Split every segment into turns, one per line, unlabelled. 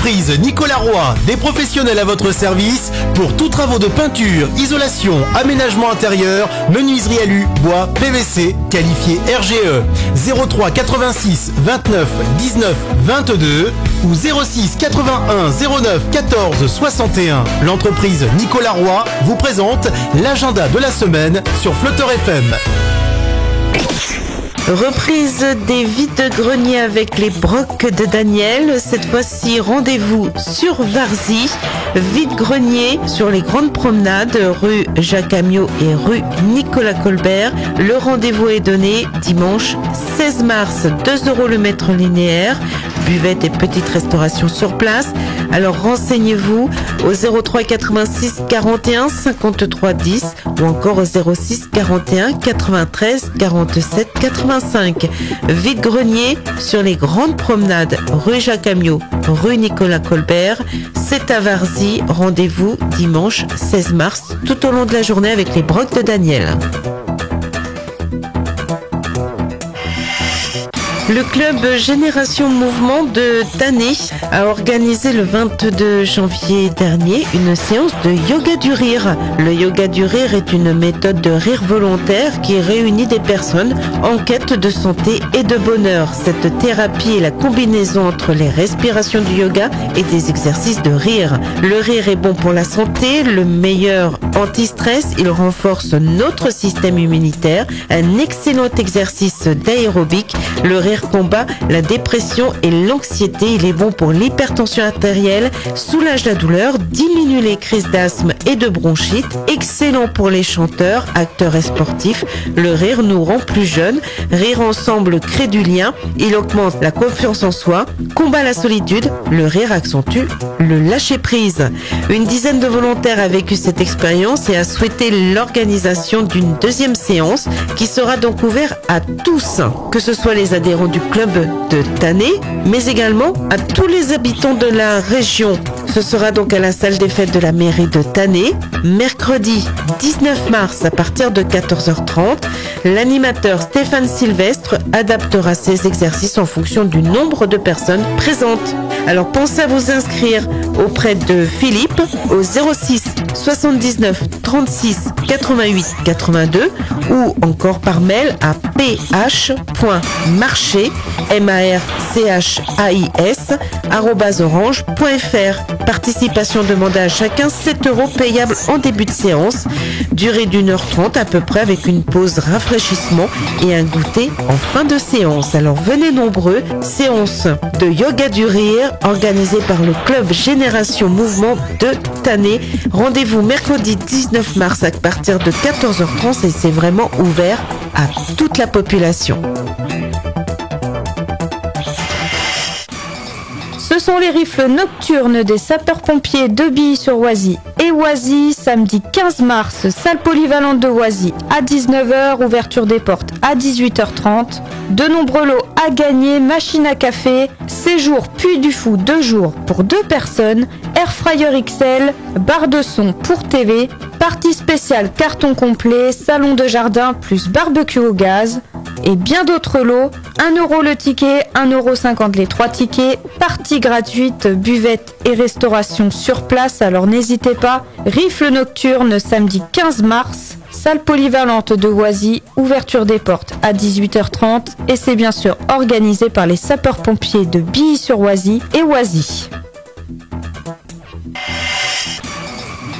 L'entreprise Nicolas Roy, des professionnels à votre service pour tous travaux de peinture, isolation, aménagement intérieur, menuiserie alu, bois, PVC, qualifié RGE. 03 86 29 19 22 ou 06 81 09 14 61. L'entreprise Nicolas Roy vous présente l'agenda de la semaine sur Flutter FM.
Reprise des vides-greniers avec les brocs de Daniel. Cette fois-ci, rendez-vous sur Varzy. Vide-grenier sur les grandes promenades, rue Jacques Amiot et rue Nicolas Colbert. Le rendez-vous est donné dimanche 16 mars, 2 € le mètre linéaire. Buvette et petite restauration sur place. Alors renseignez-vous au 03 86 41 53 10 ou encore au 06 41 93 47 85. Vide-grenier sur les grandes promenades, rue Jacques Amiot, rue Nicolas Colbert. C'est à Varzy. Rendez-vous dimanche 16 mars tout au long de la journée avec les brocs de Daniel. Le club Génération Mouvement de Tannay a organisé le 22 janvier dernier une séance de yoga du rire. Le yoga du rire est une méthode de rire volontaire qui réunit des personnes en quête de santé et de bonheur. Cette thérapie est la combinaison entre les respirations du yoga et des exercices de rire. Le rire est bon pour la santé, le meilleur anti-stress, il renforce notre système immunitaire, un excellent exercice d'aérobic. Le rire combat la dépression et l'anxiété. Il est bon pour l'hypertension artérielle, soulage la douleur, diminue les crises d'asthme et de bronchite. Excellent pour les chanteurs, acteurs et sportifs. Le rire nous rend plus jeunes. Rire ensemble crée du lien. Il augmente la confiance en soi, combat la solitude. Le rire accentue le lâcher-prise. Une dizaine de volontaires a vécu cette expérience et a souhaité l'organisation d'une deuxième séance qui sera donc ouverte à tous, que ce soit les adhérents du club de Tannay, mais également à tous les habitants de la région. Ce sera donc à la salle des fêtes de la mairie de Tannay, mercredi 19 mars à partir de 14h30. L'animateur Stéphane Sylvestre adaptera ses exercices en fonction du nombre de personnes présentes. Alors pensez à vous inscrire auprès de Philippe au 06 79 36 88 82 ou encore par mail à ph.marchais @orange.fr. Participation demandée à chacun 7 € payable en début de séance. Durée d'1h30 à peu près avec une pause rafraîchissement et un goûter en fin de séance. Alors venez nombreux. Séance de yoga du rire organisée par le club Génération Mouvement de Tannay. Rendez-vous mercredi 19 mars à partir de 14h30 et c'est vraiment ouvert à toute la population.
Ce sont les rifles nocturnes des sapeurs-pompiers de Billy-sur-Oisy et Oisy, samedi 15 mars, salle polyvalente de Oisy à 19h, ouverture des portes à 18h30. De nombreux lots à gagner, machine à café, séjour Puy du Fou 2 jours pour 2 personnes, air fryer XL, barre de son pour TV, partie spéciale carton complet, salon de jardin plus barbecue au gaz. Et bien d'autres lots, 1 € le ticket, 1,50 € les 3 tickets, partie gratuite, buvette et restauration sur place, alors n'hésitez pas. Rifle nocturne samedi 15 mars, salle polyvalente de Oisy, ouverture des portes à 18h30 et c'est bien sûr organisé par les sapeurs-pompiers de Billy-sur-Oisy et Oisy.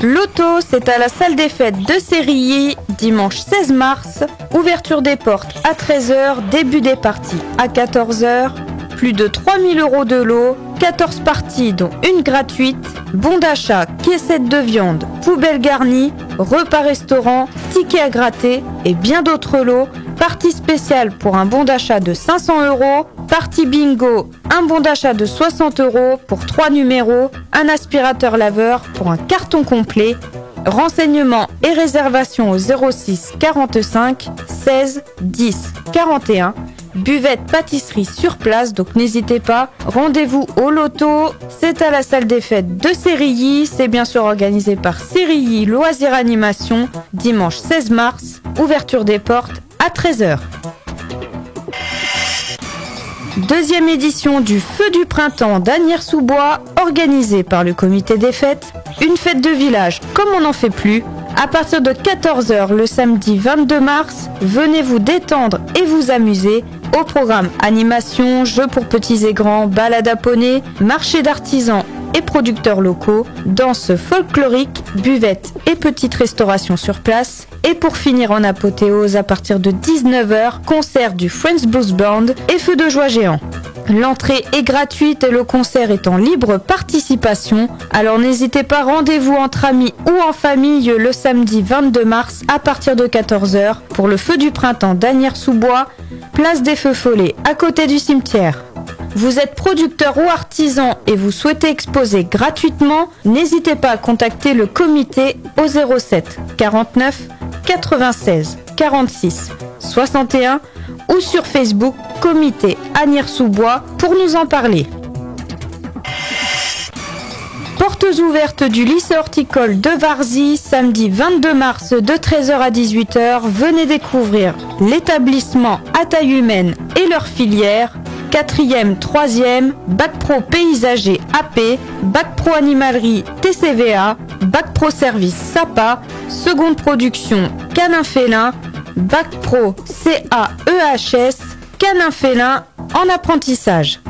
L'auto, c'est à la salle des fêtes de Sérilly, dimanche 16 mars. Ouverture des portes à 13h, début des parties à 14h. Plus de 3 000 € de lot, 14 parties dont une gratuite. Bon d'achat, caissette de viande, poubelle garnie, repas restaurant, tickets à gratter et bien d'autres lots. Partie spéciale pour un bon d'achat de 500 €. Partie bingo, un bon d'achat de 60 € pour 3 numéros. Un aspirateur laveur pour un carton complet. Renseignements et réservations au 06 45 16 10 41. Buvette pâtisserie sur place, donc n'hésitez pas. Rendez-vous au loto, c'est à la salle des fêtes de Sérilly. C'est bien sûr organisé par Sérilly Loisirs Animation. Dimanche 16 mars, ouverture des portes à 13h. Deuxième édition du Feu du Printemps d'Asnières-sous-Bois, organisée par le comité des fêtes. Une fête de village comme on n'en fait plus. À partir de 14h le samedi 22 mars, venez vous détendre et vous amuser. Au programme animation, jeux pour petits et grands, balades à poney, marché d'artisans et producteurs locaux, danse folklorique, buvette et petite restauration sur place. Et pour finir en apothéose, à partir de 19h, concert du Friends Blues Band et feu de joie géant. L'entrée est gratuite et le concert est en libre participation. Alors n'hésitez pas, rendez-vous entre amis ou en famille le samedi 22 mars à partir de 14h pour le Feu du Printemps d'Asnières-sous-Bois, place des Feux Follets, à côté du cimetière. Vous êtes producteur ou artisan et vous souhaitez exposer gratuitement, n'hésitez pas à contacter le comité au 07 49 96 46 61 ou sur Facebook Comité Asnières-sous-Bois pour nous en parler. Portes ouvertes du lycée horticole de Varzy, samedi 22 mars de 13h à 18h. Venez découvrir l'établissement à taille humaine et leurs filières. 4e, 3e, Bac Pro Paysager AP, Bac Pro Animalerie TCVA, Bac Pro Service SAPA, Seconde Production Canin Félin, Bac Pro CAEHS, Canin Félin en apprentissage.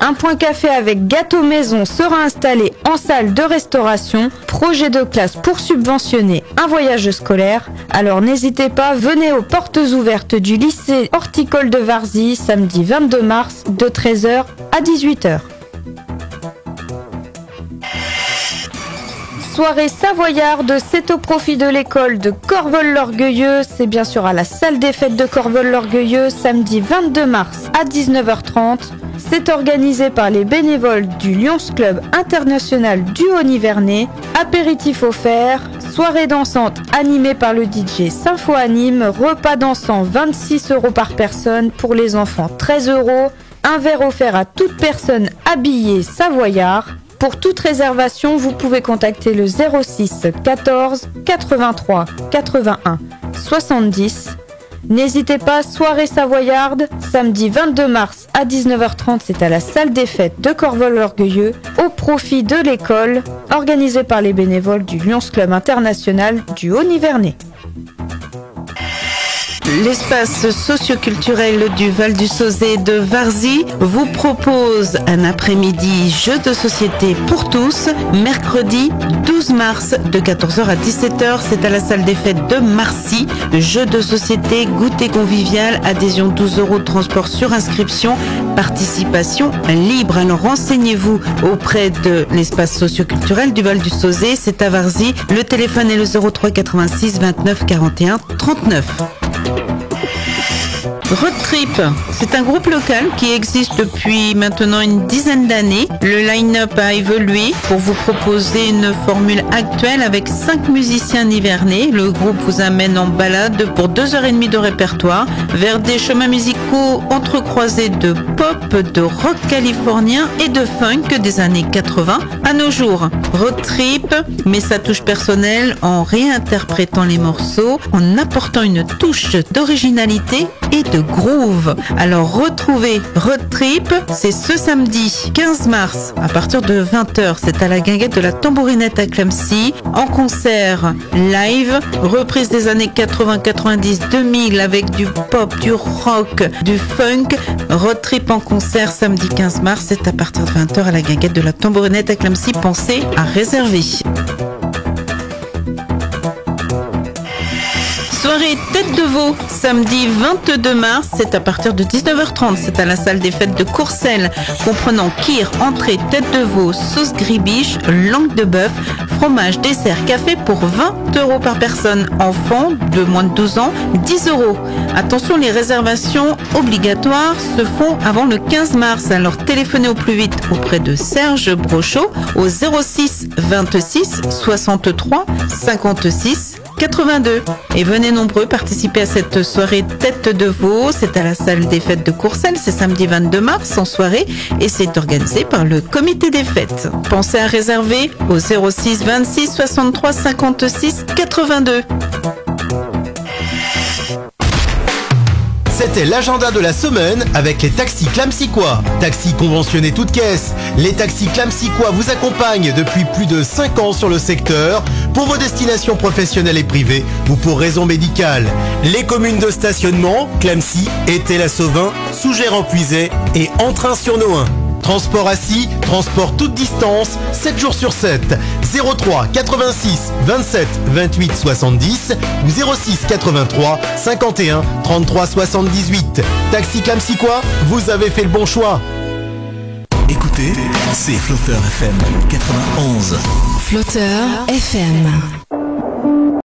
Un point café avec gâteau maison sera installé en salle de restauration. Projet de classe pour subventionner un voyage scolaire. Alors n'hésitez pas, venez aux portes ouvertes du lycée horticole de Varzy, samedi 22 mars de 13h à 18h. Soirée savoyarde, c'est au profit de l'école de Corvol-l'Orgueilleux. C'est bien sûr à la salle des fêtes de Corvol-l'Orgueilleux, samedi 22 mars à 19h30. C'est organisé par les bénévoles du Lions Club International du Haut-Nivernais. Apéritif offert, soirée dansante animée par le DJ Sympho Anime, repas dansant 26 € par personne, pour les enfants 13 €, un verre offert à toute personne habillée savoyard. Pour toute réservation, vous pouvez contacter le 06 14 83 81 70. N'hésitez pas, soirée savoyarde, samedi 22 mars à 19h30, c'est à la salle des fêtes de Corvol-l'Orgueilleux, au profit de l'école, organisée par les bénévoles du Lions Club International du Haut-Nivernais.
L'espace socioculturel du Val-du-Sauzet de Varzy vous propose un après-midi jeu de société pour tous, mercredi 12 mars de 14h à 17h. C'est à la salle des fêtes de Marcy. Jeu de société, goûter convivial, adhésion 12 € de transport sur inscription, participation libre. Alors renseignez-vous auprès de l'espace socioculturel du Val-du-Sauzet. C'est à Varzy. Le téléphone est le 03 86 29 41 39. Road Trip, c'est un groupe local qui existe depuis maintenant une dizaine d'années. Le line-up a évolué pour vous proposer une formule actuelle avec 5 musiciens nivernais. Le groupe vous amène en balade pour 2h30 de répertoire vers des chemins musicaux entrecroisés de pop, de rock californien et de funk des années 80 à nos jours. Road Trip met sa touche personnelle en réinterprétant les morceaux, en apportant une touche d'originalité et de groove. Alors retrouvez Road Trip, c'est ce samedi 15 mars à partir de 20h. C'est à la guinguette de la Tambourinette à Clamecy, en concert live, reprise des années 80, 90, 2000 avec du pop, du rock, du funk. Road Trip en concert samedi 15 mars, c'est à partir de 20h à la guinguette de la Tambourinette à Clamecy. Pensez à réserver. Soirée Tête de Veau, samedi 22 mars, c'est à partir de 19h30. C'est à la salle des fêtes de Courcelles, comprenant kir, entrée, tête de veau, sauce gribiche, langue de bœuf, fromage, dessert, café pour 20 € par personne. Enfants de moins de 12 ans, 10 €. Attention, les réservations obligatoires se font avant le 15 mars. Alors téléphonez au plus vite auprès de Serge Brochot au 06 26 63 56 82. Et venez nombreux participer à cette soirée Tête de Veau. C'est à la salle des fêtes de Courcelles. C'est samedi 22 mars en soirée et c'est organisé par le comité des fêtes. Pensez à réserver au 06 26 63 56 82.
C'était l'agenda de la semaine avec les taxis Clamsicois. Taxis conventionnés toutes caisses. Les taxis Clamsicois vous accompagnent depuis plus de 5 ans sur le secteur pour vos destinations professionnelles et privées ou pour raisons médicales. Les communes de stationnement, Clamcy, Étais-la-Sauvin, Sougères-en-Puisaye et Entrain-sur-Nohain. Transport assis, transport toute distance, 7 jours sur 7. 03 86 27 28 70 ou 06 83 51 33 78. Taxi Clamsicois, vous avez fait le bon choix.
Écoutez, c'est Flotteur FM 91.
Flotteur FM.